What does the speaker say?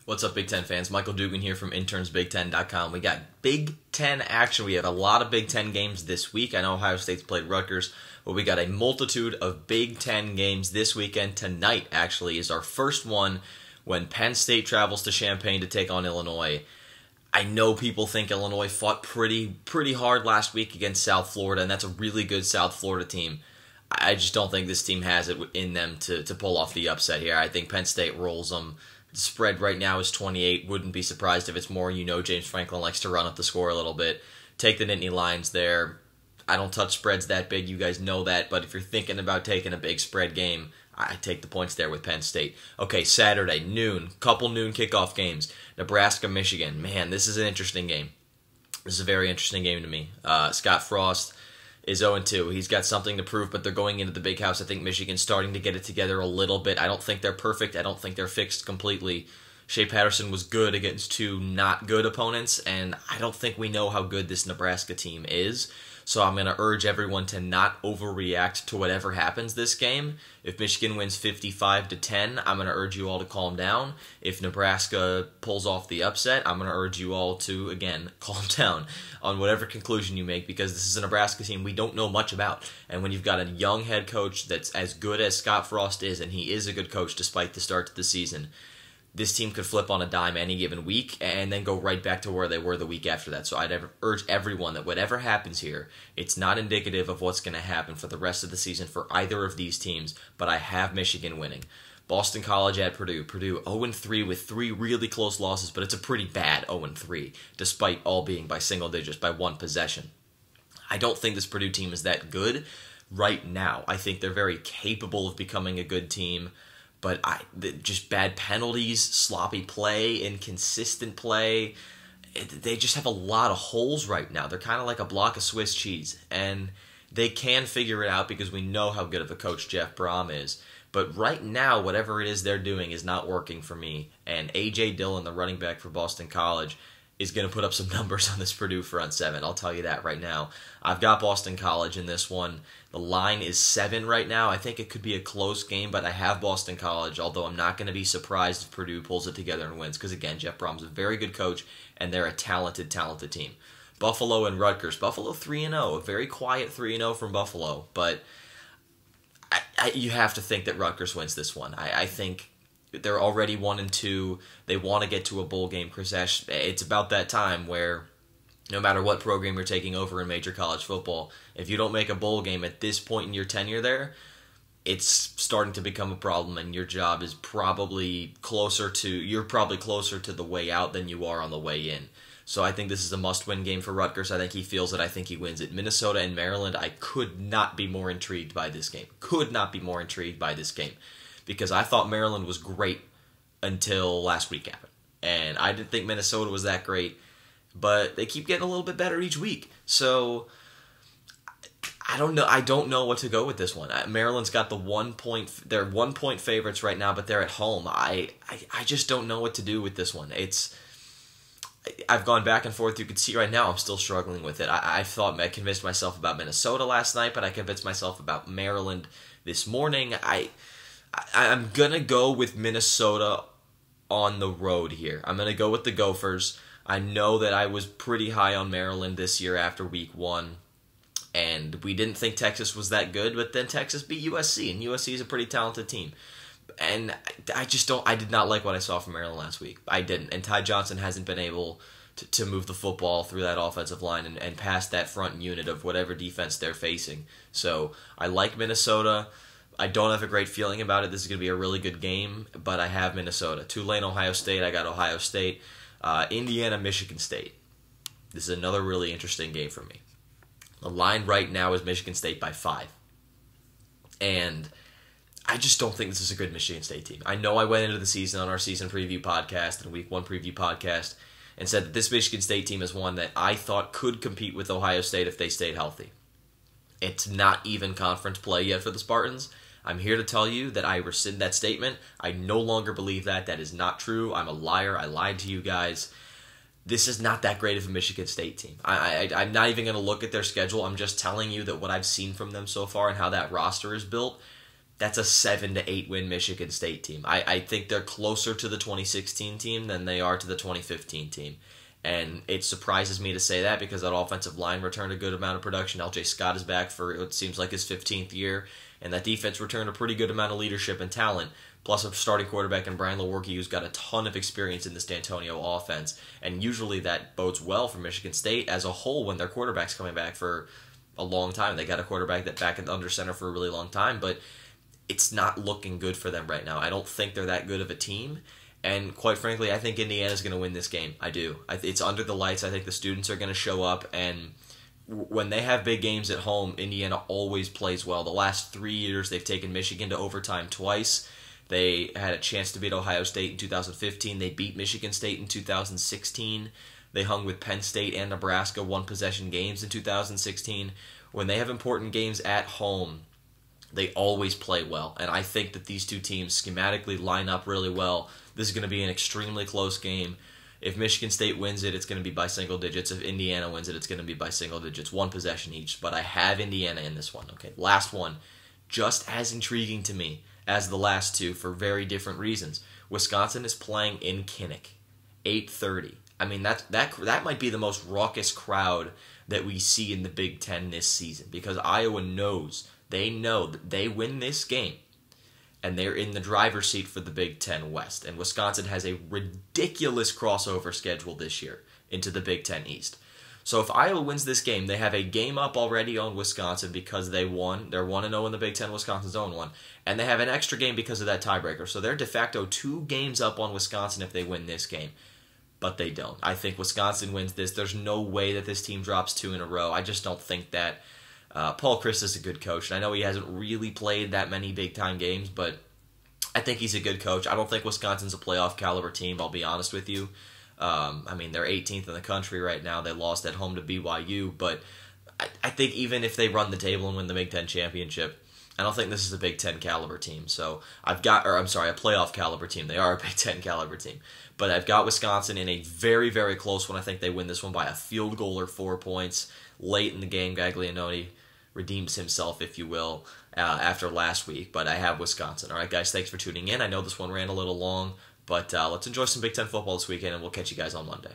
What's up, Big Ten fans? Michael Dugan here from internsbig10.com. We got Big Ten action. We have a lot of Big Ten games this week. I know Ohio State's played Rutgers, but we got a multitude of Big Ten games this weekend. Tonight, actually, is our first one when Penn State travels to Champaign to take on Illinois. I know people think Illinois fought pretty hard last week against South Florida, and that's a really good South Florida team. I just don't think this team has it in them to pull off the upset here. I think Penn State rolls them. The spread right now is 28. Wouldn't be surprised if it's more. You know James Franklin likes to run up the score a little bit. Take the Nittany Lions there. I don't touch spreads that big. You guys know that. But if you're thinking about taking a big spread game, I take the points there with Penn State. Okay, Saturday, noon. Couple noon kickoff games. Nebraska, Michigan. Man, this is an interesting game. This is a very interesting game to me. Scott Frost is 0-2. He's got something to prove, but they're going into the big house. I think Michigan's starting to get it together a little bit. I don't think they're perfect. I don't think they're fixed completely. Shea Patterson was good against two not good opponents, and I don't think we know how good this Nebraska team is. So I'm going to urge everyone to not overreact to whatever happens this game. If Michigan wins 55-10, I'm going to urge you all to calm down. If Nebraska pulls off the upset, I'm going to urge you all to, again, calm down on whatever conclusion you make, because this is a Nebraska team we don't know much about. And when you've got a young head coach that's as good as Scott Frost is, and he is a good coach despite the start to the season, this team could flip on a dime any given week and then go right back to where they were the week after that. So I'd urge everyone that whatever happens here, it's not indicative of what's going to happen for the rest of the season for either of these teams, but I have Michigan winning. Boston College at Purdue. Purdue 0-3 with 3 really close losses, but it's a pretty bad 0-3, despite all being by single digits, by one possession. I don't think this Purdue team is that good right now. I think they're very capable of becoming a good team, but just bad penalties, sloppy play, inconsistent play. They just have a lot of holes right now. They're kind of like a block of Swiss cheese, and they can figure it out because we know how good of a coach Jeff Brom is. But right now, whatever it is they're doing is not working for me, and A.J. Dillon, the running back for Boston College, is going to put up some numbers on this Purdue front seven. I'll tell you that right now. I've got Boston College in this one. The line is 7 right now. I think it could be a close game, but I have Boston College, although I'm not going to be surprised if Purdue pulls it together and wins, because, again, Jeff Brom's a very good coach, and they're a talented team. Buffalo and Rutgers. Buffalo 3-0, a very quiet 3-0 from Buffalo, but you have to think that Rutgers wins this one. I think they're already 1-2. They want to get to a bowl game. Chris Ash, it's about that time where no matter what program you're taking over in major college football, if you don't make a bowl game at this point in your tenure there, it's starting to become a problem, and your job is probably closer to the way out than you are on the way in. So I think this is a must-win game for Rutgers. I think he feels it. I think he wins it. Minnesota and Maryland, I could not be more intrigued by this game. Because I thought Maryland was great until last week happened. And I didn't think Minnesota was that great, but they keep getting a little bit better each week. So I don't know. I don't know what to go with this one. Maryland's got they're 1-point favorites right now, but they're at home. I just don't know what to do with this one. I've gone back and forth. You can see right now I'm still struggling with it. I convinced myself about Minnesota last night, but I convinced myself about Maryland this morning. I'm going to go with Minnesota on the road here. I'm going to go with the Gophers. I know that I was pretty high on Maryland this year after week 1, and we didn't think Texas was that good, but then Texas beat USC, and USC is a pretty talented team. And I did not like what I saw from Maryland last week. I didn't. And Ty Johnson hasn't been able to move the football through that offensive line and past that front unit of whatever defense they're facing. So I like Minnesota. I don't have a great feeling about it. This is going to be a really good game, but I have Minnesota. Tulane, Ohio State. I got Ohio State. Indiana, Michigan State. This is another really interesting game for me. The line right now is Michigan State by 5. And I just don't think this is a good Michigan State team. I know I went into the season on our season preview podcast and week 1 preview podcast and said that this Michigan State team is one that I thought could compete with Ohio State if they stayed healthy. It's not even conference play yet for the Spartans. I'm here to tell you that I rescind that statement. I no longer believe that. That is not true. I'm a liar. I lied to you guys. This is not that great of a Michigan State team. I'm not even going to look at their schedule. I'm just telling you that what I've seen from them so far and how that roster is built, that's a 7 to 8 win Michigan State team. I think they're closer to the 2016 team than they are to the 2015 team. And it surprises me to say that because that offensive line returned a good amount of production. LJ Scott is back for it seems like his 15th year, and that defense returned a pretty good amount of leadership and talent, plus a starting quarterback in Brian Lewerke who's got a ton of experience in this D'Antonio offense. And usually that bodes well for Michigan State as a whole when their quarterback's coming back for a long time. They got a quarterback that back under center for a really long time, but it's not looking good for them right now. I don't think they're that good of a team. And quite frankly, I think Indiana's going to win this game. I do. It's under the lights. I think the students are going to show up. And when they have big games at home, Indiana always plays well. The last 3 years, they've taken Michigan to overtime twice. They had a chance to beat Ohio State in 2015. They beat Michigan State in 2016. They hung with Penn State and Nebraska one-possession games in 2016. When they have important games at home, they always play well. And I think that these two teams schematically line up really well. This is going to be an extremely close game. If Michigan State wins it, it's going to be by single digits. If Indiana wins it, it's going to be by single digits. One possession each. But I have Indiana in this one. Okay, last one. Just as intriguing to me as the last two for very different reasons. Wisconsin is playing in Kinnick. 8:30. I mean, that might be the most raucous crowd that we see in the Big Ten this season. Because Iowa knows, they know that they win this game, and they're in the driver's seat for the Big Ten West. And Wisconsin has a ridiculous crossover schedule this year into the Big Ten East. So if Iowa wins this game, they have a game up already on Wisconsin because they won. They're 1-0 in the Big Ten. Wisconsin's 0-1. And they have an extra game because of that tiebreaker. So they're de facto 2 games up on Wisconsin if they win this game. But they don't. I think Wisconsin wins this. There's no way that this team drops 2 in a row. I just don't think that. Paul Chryst is a good coach, and I know he hasn't really played that many big-time games, but I think he's a good coach. I don't think Wisconsin's a playoff-caliber team, I'll be honest with you. I mean, they're 18th in the country right now. They lost at home to BYU, but I think even if they run the table and win the Big Ten championship, I don't think this is a Big Ten caliber team. So a playoff caliber team. They are a Big Ten caliber team. But I've got Wisconsin in a very, very close one. I think they win this one by a field goal or 4 points. Late in the game, Gaglianone redeems himself, if you will, after last week. But I have Wisconsin. All right, guys, thanks for tuning in. I know this one ran a little long, but let's enjoy some Big Ten football this weekend, and we'll catch you guys on Monday.